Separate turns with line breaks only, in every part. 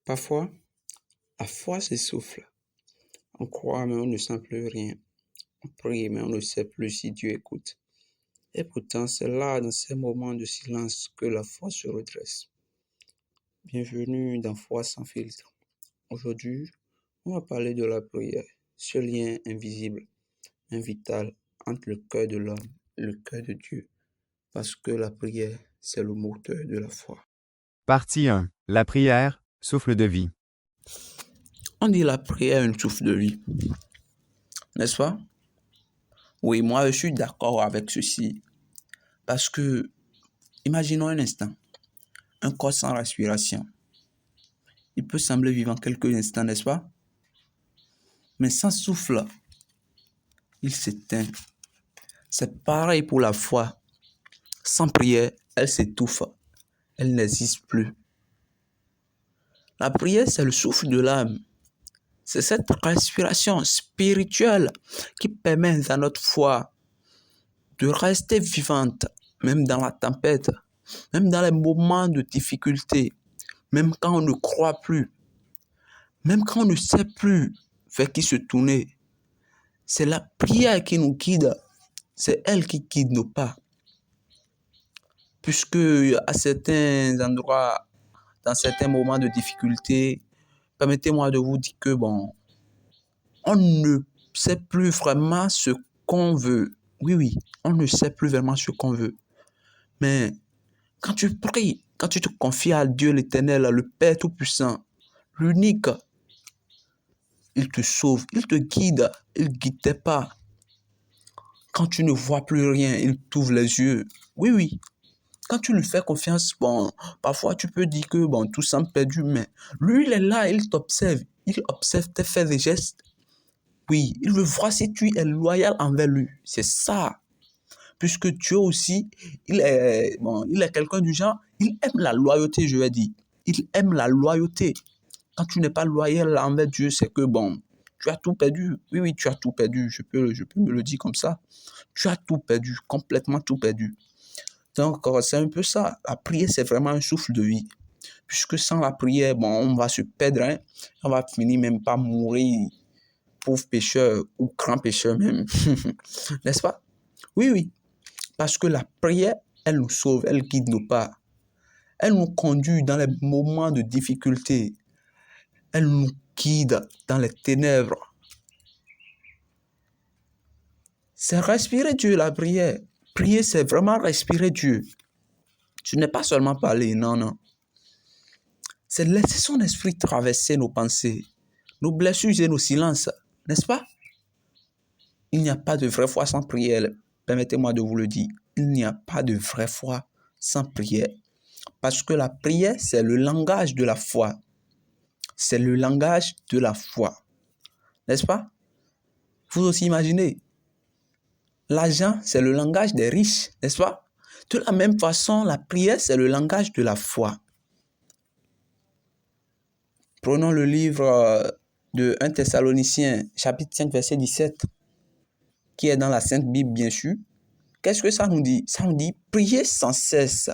Parfois, la foi s'essouffle. On croit, mais on ne sent plus rien. On prie, mais on ne sait plus si Dieu écoute. Et pourtant, c'est là, dans ces moments de silence, que la foi se redresse. Bienvenue dans Foi sans filtre. Aujourd'hui, on va parler de la prière, ce lien invisible, vital entre le cœur de l'homme et le cœur de Dieu. Parce que la prière, c'est le moteur de la foi.
Partie 1. La prière, souffle de vie.
On dit la prière un souffle de vie, n'est-ce pas? Oui, moi je suis d'accord avec ceci. Parce que, imaginons un instant, un corps sans respiration. Il peut sembler vivant quelques instants, n'est-ce pas? Mais sans souffle, il s'éteint. C'est pareil pour la foi. Sans prière, elle s'étouffe. Elle n'existe plus. La prière, c'est le souffle de l'âme. C'est cette respiration spirituelle qui permet à notre foi de rester vivante, même dans la tempête, même dans les moments de difficulté, même quand on ne croit plus, même quand on ne sait plus vers qui se tourner. C'est la prière qui nous guide. C'est elle qui guide nos pas. Puisque à certains endroits, dans certains moments de difficulté, permettez-moi de vous dire que on ne sait plus vraiment ce qu'on veut. Oui, on ne sait plus vraiment ce qu'on veut. Mais quand tu pries, quand tu te confies à Dieu l'Éternel, le Père Tout-Puissant, l'unique, il te sauve, il te guide, il ne guide tes pas. Quand tu ne vois plus rien, il t'ouvre les yeux. Oui. Quand tu lui fais confiance, parfois tu peux dire que tout semble perdu, mais lui, il est là, il t'observe. Il observe tes faits et gestes. Oui, il veut voir si tu es loyal envers lui. C'est ça. Puisque Dieu aussi, il est quelqu'un du genre, il aime la loyauté, je vais dire. Il aime la loyauté. Quand tu n'es pas loyal envers Dieu, c'est que tu as tout perdu. Oui, tu as tout perdu. Je peux me le dire comme ça. Tu as tout perdu, complètement tout perdu. Donc, c'est un peu ça. La prière, c'est vraiment un souffle de vie. Puisque sans la prière, on va se perdre. Hein? On va finir même par mourir. Pauvre pécheur ou grand pécheur même. N'est-ce pas? Oui. Parce que la prière, elle nous sauve, elle guide nos pas. Elle nous conduit dans les moments de difficulté. Elle nous guide dans les ténèbres. C'est respirer Dieu, la prière. Prier, c'est vraiment respirer Dieu. Tu n'es pas seulement parler, non. C'est laisser son esprit traverser nos pensées, nos blessures et nos silences, n'est-ce pas? Il n'y a pas de vraie foi sans prière. Permettez-moi de vous le dire. Il n'y a pas de vraie foi sans prière. Parce que la prière, c'est le langage de la foi. C'est le langage de la foi. N'est-ce pas? Vous aussi imaginez. L'argent, c'est le langage des riches, n'est-ce pas? De la même façon, la prière, c'est le langage de la foi. Prenons le livre de 1 Thessaloniciens, chapitre 5, verset 17, qui est dans la Sainte Bible, bien sûr. Qu'est-ce que ça nous dit? Ça nous dit priez sans cesse.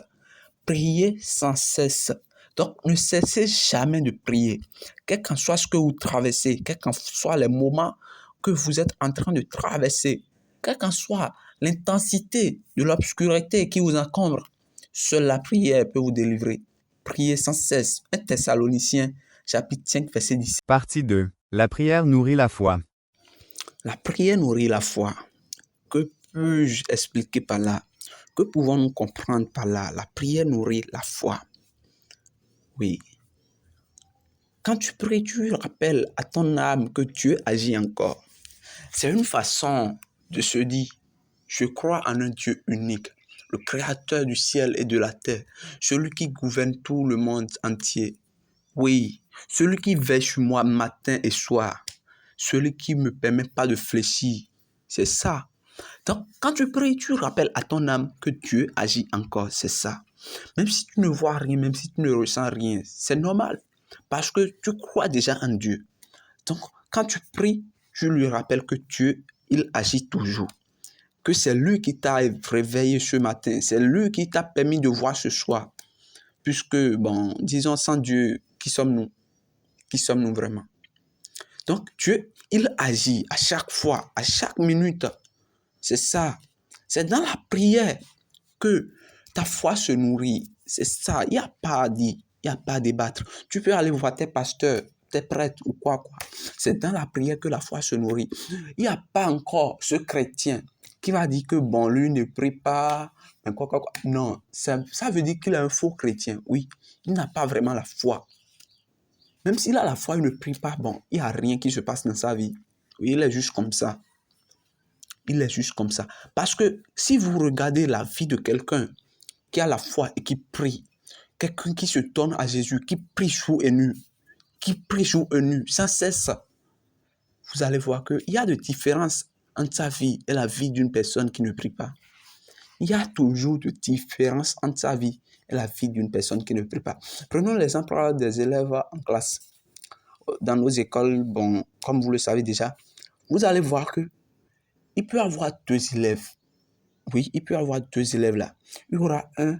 Priez sans cesse. Donc, ne cessez jamais de prier. Quel qu'en soit ce que vous traversez, quels qu'en soient les moments que vous êtes en train de traverser, quelle qu'en soit l'intensité de l'obscurité qui vous encombre, seule la prière peut vous délivrer. Priez sans cesse. 1 Thessaloniciens, chapitre 5, verset 17.
Partie 2. La prière nourrit la foi.
La prière nourrit la foi. Que peux-je expliquer par là? Que pouvons-nous comprendre par là? La prière nourrit la foi. Oui. Quand tu pries, tu rappelles à ton âme que Dieu agit encore. C'est une façon de se dire, je crois en un Dieu unique, le créateur du ciel et de la terre, celui qui gouverne tout le monde entier. Oui, celui qui veille sur moi matin et soir, celui qui ne me permet pas de fléchir. C'est ça. Donc, quand tu pries, tu rappelles à ton âme que Dieu agit encore, c'est ça. Même si tu ne vois rien, même si tu ne ressens rien, c'est normal. Parce que tu crois déjà en Dieu. Donc, quand tu pries, tu lui rappelles que Dieu, il agit toujours. Que c'est lui qui t'a réveillé ce matin. C'est lui qui t'a permis de voir ce soir. Puisque, bon, disons, sans Dieu, qui sommes-nous? Qui sommes-nous vraiment? Donc, Dieu, il agit à chaque fois, à chaque minute. C'est ça. C'est dans la prière que ta foi se nourrit. C'est ça. Il n'y a pas à dire. Il n'y a pas à débattre. Tu peux aller voir tes pasteurs, tes prêtres ou quoi. C'est dans la prière que la foi se nourrit. Il n'y a pas encore ce chrétien qui va dire que, bon, lui ne prie pas. Quoi. Non, ça veut dire qu'il est un faux chrétien. Oui, il n'a pas vraiment la foi. Même s'il a la foi, il ne prie pas. Bon, il n'y a rien qui se passe dans sa vie. Oui, il est juste comme ça. Il est juste comme ça. Parce que si vous regardez la vie de quelqu'un qui a la foi et qui prie, quelqu'un qui se donne à Jésus, qui prie jour et nuit, sans cesse, vous allez voir qu'il y a de différences entre sa vie et la vie d'une personne qui ne prie pas. Il y a toujours de différences entre sa vie et la vie d'une personne qui ne prie pas. Prenons l'exemple des élèves en classe. Dans nos écoles, bon, comme vous le savez déjà, vous allez voir que il peut y avoir deux élèves. Oui, il peut y avoir deux élèves là. Il y aura un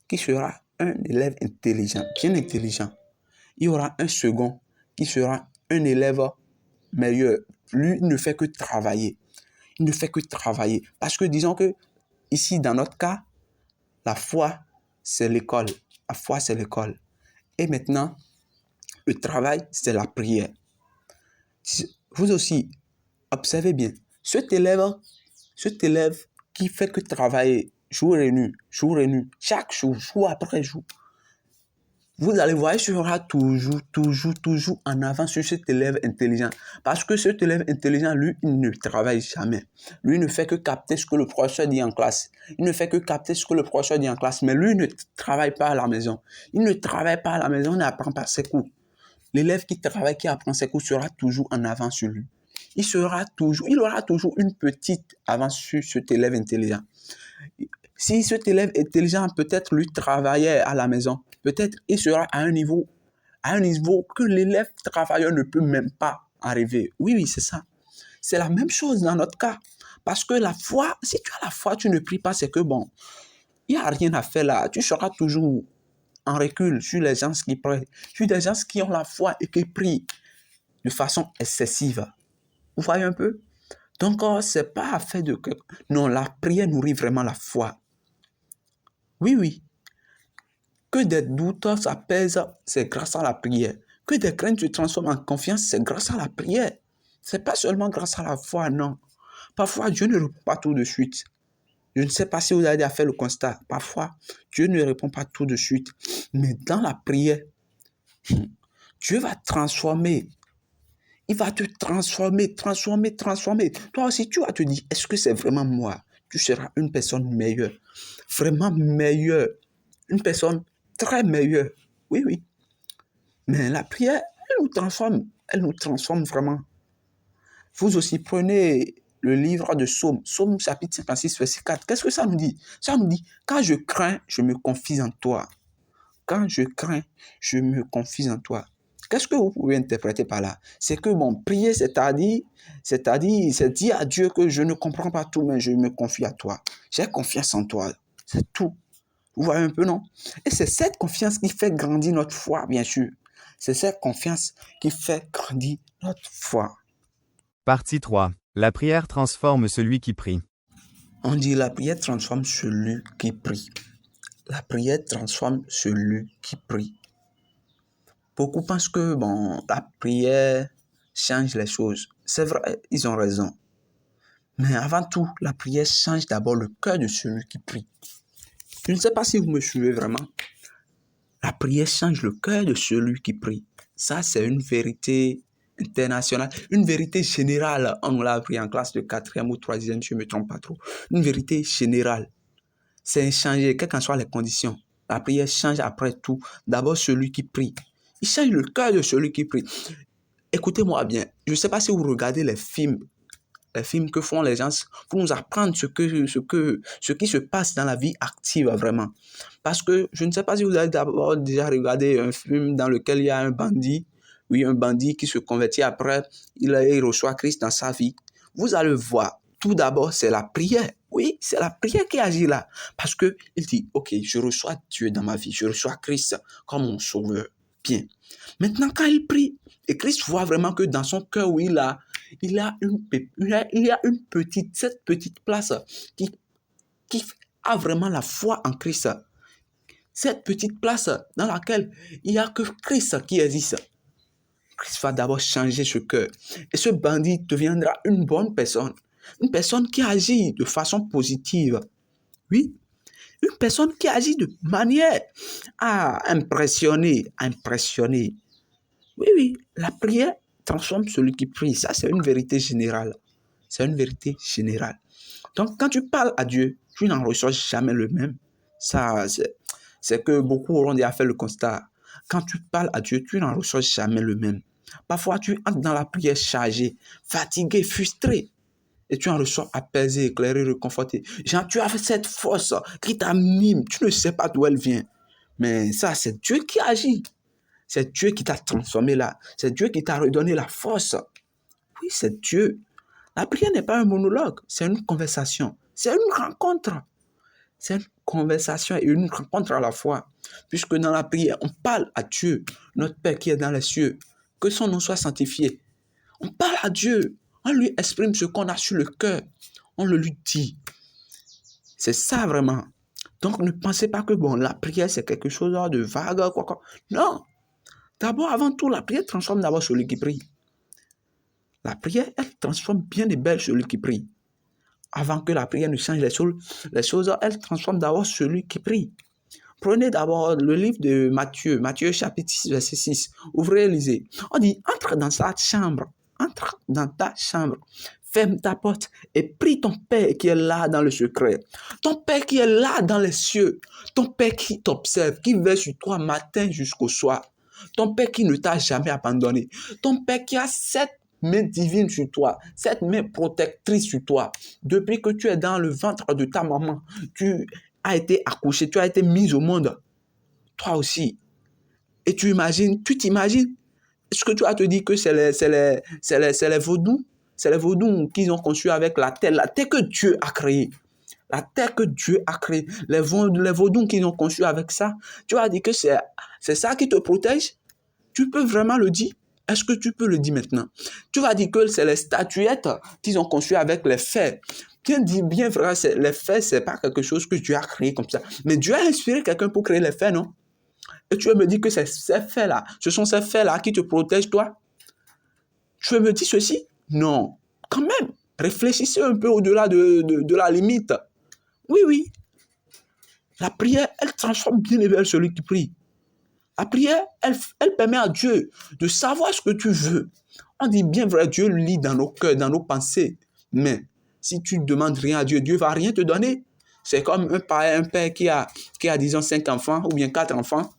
qui sera un élève intelligent, bien intelligent. Il y aura un second qui sera un élève meilleur. Lui, il ne fait que travailler. Il ne fait que travailler. Parce que disons que ici, dans notre cas, la foi, c'est l'école. La foi, c'est l'école. Et maintenant, le travail, c'est la prière. Vous aussi, observez bien. Cet élève qui fait que travailler jour et nuit, chaque jour après jour, vous allez voir, il sera toujours en avant sur cet élève intelligent. Parce que cet élève intelligent, lui, il ne travaille jamais. Lui, il ne fait que capter ce que le professeur dit en classe. Mais lui, il ne travaille pas à la maison. Il n'apprend pas ses cours. L'élève qui travaille, qui apprend ses cours sera toujours en avant sur lui. Il aura toujours une petite avance sur cet élève intelligent. Si cet élève intelligent peut-être lui travaillait à la maison, peut-être il sera à un niveau que l'élève travailleur ne peut même pas arriver. Oui, c'est ça. C'est la même chose dans notre cas. Parce que la foi, si tu as la foi, tu ne pries pas, c'est que bon, il n'y a rien à faire là. Tu seras toujours en recul sur les gens qui prient, sur des gens qui ont la foi et qui prient de façon excessive. Vous voyez un peu? Donc, c'est pas affaire de... Non, la prière nourrit vraiment la foi. Oui. Que des doutes s'apaisent, c'est grâce à la prière. Que des craintes se transforment en confiance, c'est grâce à la prière. C'est pas seulement grâce à la foi, non. Parfois, Dieu ne répond pas tout de suite. Je ne sais pas si vous avez déjà fait le constat. Parfois, Dieu ne répond pas tout de suite. Mais dans la prière, Dieu va transformer. Il va te transformer. Toi aussi, tu vas te dire, est-ce que c'est vraiment moi? Tu seras une personne meilleure. Vraiment meilleure. Une personne très meilleure. Oui. Mais la prière, elle nous transforme vraiment. Vous aussi prenez le livre de Psaume chapitre 56, verset 4. Qu'est-ce que ça nous dit? Ça nous dit, quand je crains, je me confie en toi. Quand je crains, je me confie en toi. Qu'est-ce que vous pouvez interpréter par là? C'est que prier, c'est dire à Dieu que je ne comprends pas tout, mais je me confie à toi. J'ai confiance en toi. C'est tout. Vous voyez un peu, non? Et c'est cette confiance qui fait grandir notre foi, bien sûr. C'est cette confiance qui fait grandir notre foi.
Partie 3. La prière transforme celui qui prie.
On dit la prière transforme celui qui prie. La prière transforme celui qui prie. Beaucoup pensent que la prière change les choses. C'est vrai, ils ont raison. Mais avant tout, la prière change d'abord le cœur de celui qui prie. Je ne sais pas si vous me suivez vraiment. La prière change le cœur de celui qui prie. Ça, c'est une vérité internationale, une vérité générale. On l'a appris en classe de 4e ou 3e, je ne me trompe pas trop. Une vérité générale. C'est changer, quelles qu'en soient les conditions. La prière change après tout. D'abord, celui qui prie. Il change le cœur de celui qui prie. Écoutez-moi bien. Je ne sais pas si vous regardez les films que font les gens pour nous apprendre ce qui se passe dans la vie active vraiment. Parce que je ne sais pas si vous avez d'abord déjà regardé un film dans lequel il y a un bandit Oui, un bandit qui se convertit après, il reçoit Christ dans sa vie. Vous allez voir, tout d'abord, c'est la prière. Oui, c'est la prière qui agit là. Parce qu'il dit, ok, je reçois Dieu dans ma vie, je reçois Christ comme mon sauveur. Bien. Maintenant, quand il prie, et Christ voit vraiment que dans son cœur, où cette petite place qui a vraiment la foi en Christ. Cette petite place dans laquelle il n'y a que Christ qui existe. Christ va d'abord changer ce cœur. Et ce bandit deviendra une bonne personne. Une personne qui agit de façon positive. Oui, une personne qui agit de manière à impressionner. Oui, la prière transforme celui qui prie. Ça, c'est une vérité générale. C'est une vérité générale. Donc, quand tu parles à Dieu, tu n'en reçois jamais le même. Ça, c'est que beaucoup auront déjà fait le constat. Quand tu parles à Dieu, tu n'en reçois jamais le même. Parfois, tu entres dans la prière chargée, fatigué, frustré. Et tu en reçois apaisé, éclairé, réconforté. Genre, tu as cette force qui t'anime. Tu ne sais pas d'où elle vient. Mais ça, c'est Dieu qui agit. C'est Dieu qui t'a transformé là. C'est Dieu qui t'a redonné la force. Oui, c'est Dieu. La prière n'est pas un monologue, c'est une conversation. C'est une rencontre. C'est une conversation et une rencontre à la fois. Puisque dans la prière, on parle à Dieu, notre Père qui est dans les cieux. Que son nom soit sanctifié. On parle à Dieu. On lui exprime ce qu'on a sur le cœur. On le lui dit. C'est ça vraiment. Donc ne pensez pas que la prière c'est quelque chose de vague. Quoi. Non. D'abord, avant tout, la prière transforme d'abord celui qui prie. La prière, elle transforme bien et belle celui qui prie. Avant que la prière ne change les choses, elle transforme d'abord celui qui prie. Prenez d'abord le livre de Matthieu, Matthieu chapitre 6, verset 6. Ouvrez et lisez. On dit, entre dans ta chambre, ferme ta porte et prie ton Père qui est là dans le secret. Ton Père qui est là dans les cieux. Ton Père qui t'observe, qui veille sur toi matin jusqu'au soir. Ton Père qui ne t'a jamais abandonné. Ton Père qui a cette main divine sur toi, cette main protectrice sur toi. Depuis que tu es dans le ventre de ta maman, tu as été accouché, tu as été mis au monde. Toi aussi. Et tu t'imagines, est-ce que tu as te dit que c'est les vaudous? C'est les vaudous qu'ils ont conçu avec la terre que Dieu a créée. La terre que Dieu a créée. Les vaudous qu'ils ont conçu avec ça. Tu as dit que c'est ça qui te protège? Tu peux vraiment le dire? Est-ce que tu peux le dire maintenant? Tu vas dire que c'est les statuettes qu'ils ont conçues avec les fers. Bien vrai, les fers, c'est pas quelque chose que Dieu a créé comme ça. Mais Dieu a inspiré quelqu'un pour créer les fers, non? Et tu veux me dire que c'est ces fers-là, ce sont ces fers-là qui te protègent, toi? Tu veux me dire ceci? Non. Quand même, réfléchissez un peu au-delà de la limite. Oui. La prière, elle transforme bien et bien celui qui prie. La prière, elle permet à Dieu de savoir ce que tu veux. On dit bien vrai, Dieu lit dans nos cœurs, dans nos pensées. Mais si tu ne demandes rien à Dieu, Dieu ne va rien te donner. C'est comme un père qui a disons, 5 enfants ou bien 4 enfants.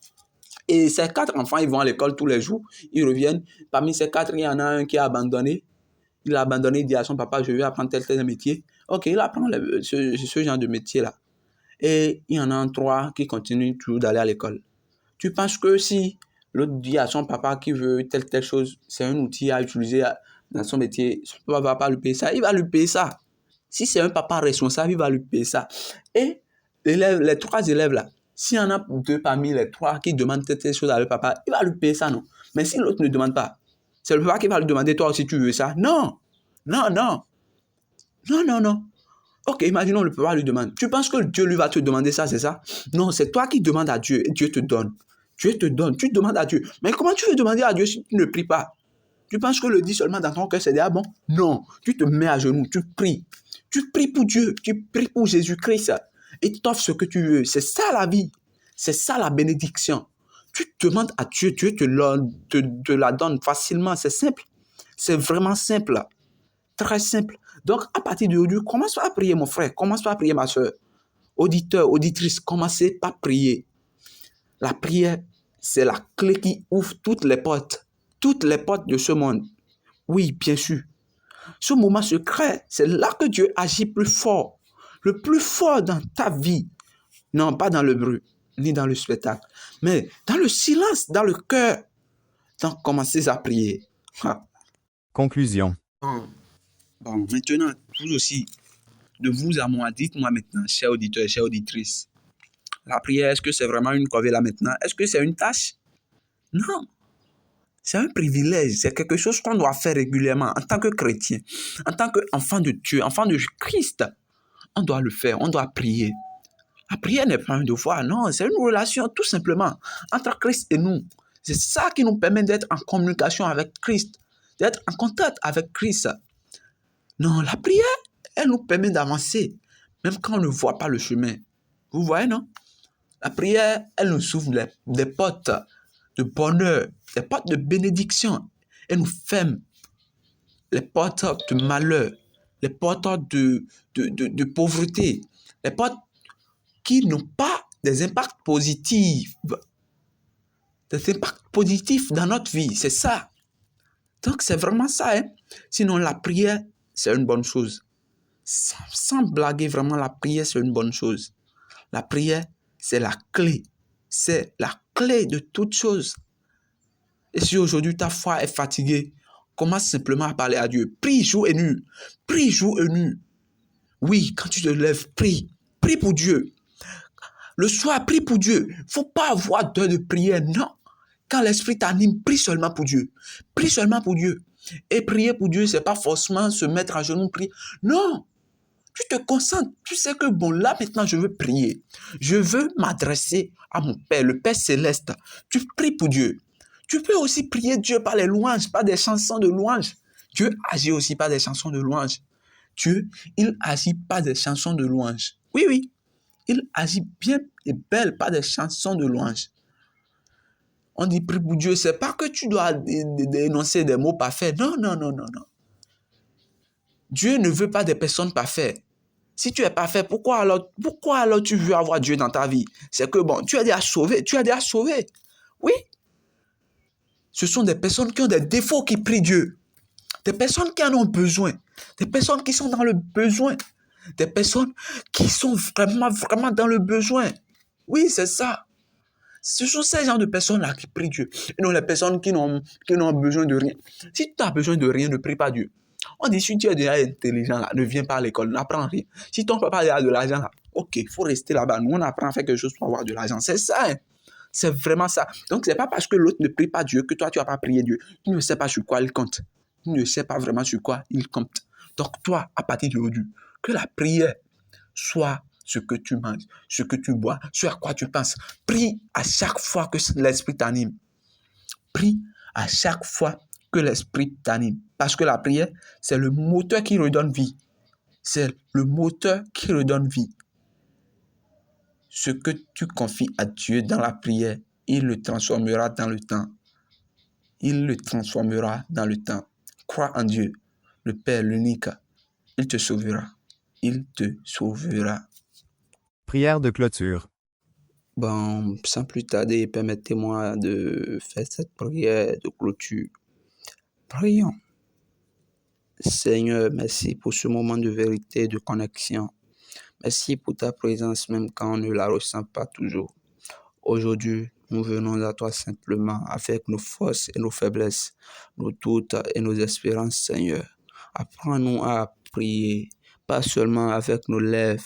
Et ces 4 enfants, ils vont à l'école tous les jours. Ils reviennent. Parmi ces 4, il y en a un qui a abandonné. Il a abandonné, il dit à son papa, je vais apprendre tel métier. Ok, il apprend ce genre de métier-là. Et il y en a 3 qui continuent toujours d'aller à l'école. Tu penses que si l'autre dit à son papa qu'il veut telle chose, c'est un outil à utiliser dans son métier, son papa ne va pas lui payer ça, il va lui payer ça. Si c'est un papa responsable, il va lui payer ça. Et les 3 élèves là, s'il y en a 2 parmi les 3 qui demandent telle chose à leur papa, il va lui payer ça, non? Mais si l'autre ne demande pas, c'est le papa qui va lui demander, toi aussi tu veux ça? Non. Ok, imaginons le papa lui demande. Tu penses que Dieu lui va te demander ça, c'est ça? Non, c'est toi qui demandes à Dieu et Dieu te donne. Dieu te donne, tu demandes à Dieu. Mais comment tu veux demander à Dieu si tu ne pries pas? Tu penses que le dire seulement dans ton cœur, c'est déjà bon? Non, tu te mets à genoux, tu pries. Tu pries pour Dieu, tu pries pour Jésus-Christ. Et t'offres ce que tu veux. C'est ça la vie. C'est ça la bénédiction. Tu demandes à Dieu, Dieu te la donne facilement. C'est simple. C'est vraiment simple. Très simple. Donc, à partir d'aujourd'hui, commence à prier, mon frère. Commence à prier, ma soeur. Auditeur, auditrice, commencez par prier. La prière, c'est la clé qui ouvre toutes les portes de ce monde. Oui, bien sûr. Ce moment secret, c'est là que Dieu agit plus fort. Le plus fort dans ta vie. Non, pas dans le bruit, ni dans le spectacle, mais dans le silence, dans le cœur. Donc, commencez à prier. Ah.
Conclusion.
Bon, maintenant, vous aussi, de vous à moi, dites-moi maintenant, chers auditeurs, chères auditrices, la prière, est-ce que c'est vraiment une corvée là maintenant? Est-ce que c'est une tâche? Non. C'est un privilège, c'est quelque chose qu'on doit faire régulièrement en tant que chrétien, en tant qu'enfant de Dieu, enfant de Christ. On doit le faire, on doit prier. La prière n'est pas un devoir, non, c'est une relation tout simplement entre Christ et nous. C'est ça qui nous permet d'être en communication avec Christ, d'être en contact avec Christ. Non, la prière, elle nous permet d'avancer, même quand on ne voit pas le chemin. Vous voyez, non? La prière, elle nous ouvre des portes de bonheur, des portes de bénédiction. Elle nous ferme les portes de malheur, les portes de pauvreté, les portes qui n'ont pas des impacts positifs dans notre vie. C'est ça. Donc, c'est vraiment ça. Hein? Sinon, la prière, c'est une bonne chose. Sans blaguer, vraiment, la prière, c'est une bonne chose. La prière, c'est la clé. C'est la clé de toute chose. Et si aujourd'hui ta foi est fatiguée, commence simplement à parler à Dieu. Prie jour et nuit. Prie jour et nuit. Oui, quand tu te lèves, prie. Prie pour Dieu. Le soir, prie pour Dieu. Il ne faut pas avoir d'heure de prière, non. Quand l'esprit t'anime, prie seulement pour Dieu. Prie seulement pour Dieu. Et prier pour Dieu, ce n'est pas forcément se mettre à genoux, prier. Non. Tu te concentres. Tu sais que bon, là maintenant, je veux prier. Je veux m'adresser à mon Père, le Père céleste. Tu pries pour Dieu. Tu peux aussi prier Dieu par les louanges, par des chansons de louanges. Dieu agit aussi par des chansons de louanges. Dieu, il agit par des chansons de louanges. Oui, oui. Il agit bien et belle par des chansons de louanges. On dit prie pour Dieu, c'est pas que tu dois énoncer des mots parfaits. Non, non, non, non, non. Dieu ne veut pas des personnes parfaites. Si tu es parfait, pourquoi alors tu veux avoir Dieu dans ta vie? C'est que bon, tu as déjà sauvé. Oui. Ce sont des personnes qui ont des défauts qui prient Dieu. Des personnes qui en ont besoin. Des personnes qui sont dans le besoin. Des personnes qui sont vraiment, vraiment dans le besoin. Oui, c'est ça. Ce sont ces gens de personnes-là qui prient Dieu. Et non les personnes qui n'ont besoin de rien. Si tu as besoin de rien, ne prie pas Dieu. On dit, si tu es déjà intelligent, là, ne viens pas à l'école, n'apprends rien. Si ton papa a de l'argent, là, ok, il faut rester là-bas. Nous, on apprend à faire quelque chose pour avoir de l'argent. C'est ça, hein. C'est vraiment ça. Donc, ce n'est pas parce que l'autre ne prie pas Dieu que toi, tu n'as pas prié Dieu. Tu ne sais pas sur quoi il compte. Tu ne sais pas vraiment sur quoi il compte. Donc, toi, à partir d'aujourd'hui, que la prière soit ce que tu manges, ce que tu bois, ce à quoi tu penses. Prie à chaque fois que l'esprit t'anime. Prie à chaque fois que l'esprit t'anime. Parce que la prière, c'est le moteur qui redonne vie. C'est le moteur qui redonne vie. Ce que tu confies à Dieu dans la prière, il le transformera dans le temps. Il le transformera dans le temps. Crois en Dieu, le Père, l'unique. Il te sauvera. Il te sauvera.
Prière de clôture.
Bon, sans plus tarder, permettez-moi de faire cette prière de clôture. Prions. Seigneur, merci pour ce moment de vérité, de connexion. Merci pour ta présence même quand on ne la ressent pas toujours. Aujourd'hui, nous venons à toi simplement avec nos forces et nos faiblesses, nos doutes et nos espérances, Seigneur. Apprends-nous à prier, pas seulement avec nos lèvres,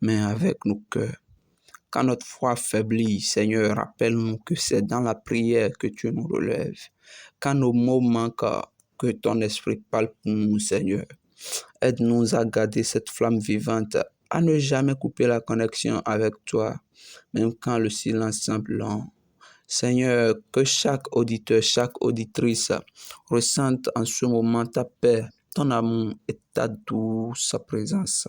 mais avec nos cœurs. Quand notre foi faiblit, Seigneur, rappelle-nous que c'est dans la prière que tu nous relèves. Quand nos mots manquent, que ton esprit parle pour nous, Seigneur. Aide-nous à garder cette flamme vivante, à ne jamais couper la connexion avec toi, même quand le silence semble long. Seigneur, que chaque auditeur, chaque auditrice ressente en ce moment ta paix, ton amour et ta douce présence.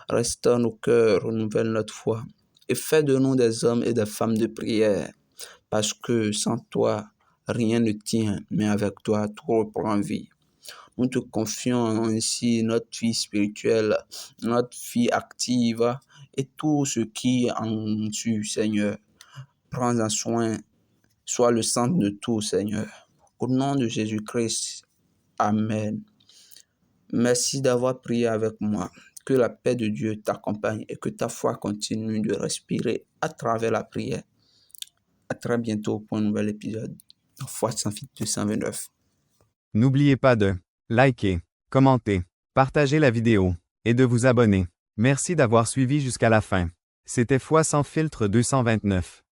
Reste dans nos cœurs, renouvelle notre foi et fais de nous des hommes et des femmes de prière, parce que sans toi, rien ne tient, mais avec toi, tout reprend vie. Nous te confions ainsi notre vie spirituelle, notre vie active et tout ce qui en suit, Seigneur. Prends-en soin, sois le centre de tout, Seigneur. Au nom de Jésus-Christ, Amen. Merci d'avoir prié avec moi. Que la paix de Dieu t'accompagne et que ta foi continue de respirer à travers la prière. À très bientôt pour un nouvel épisode. Foi sans filtre 229.
N'oubliez pas de liker, commenter, partager la vidéo et de vous abonner. Merci d'avoir suivi jusqu'à la fin. C'était Foi sans filtre 229.